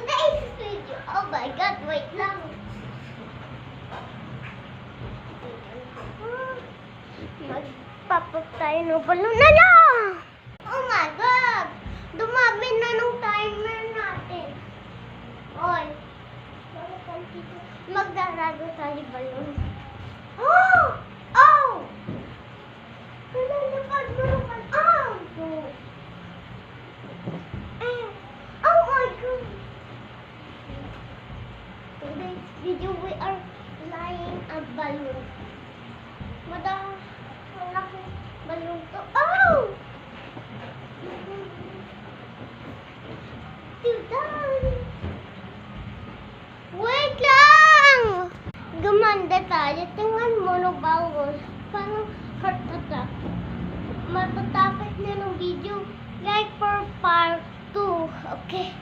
today's video. Oh my God, wait lang. Magpapap tayo ng balon na lang. Oh my God! Dumami na nung timer natin. Oy. Magdarago tayo balon. Oh! Oh! Lalakad mo naman. Oh! Oh my God! Today's video we are flying a balloon. Madang malaki balloon to. Oh! Wait lang! Gumanda tayo. Tingnan mo no bawal. Parang heart attack. Matatapos na ng video. Like for part 2. Okay.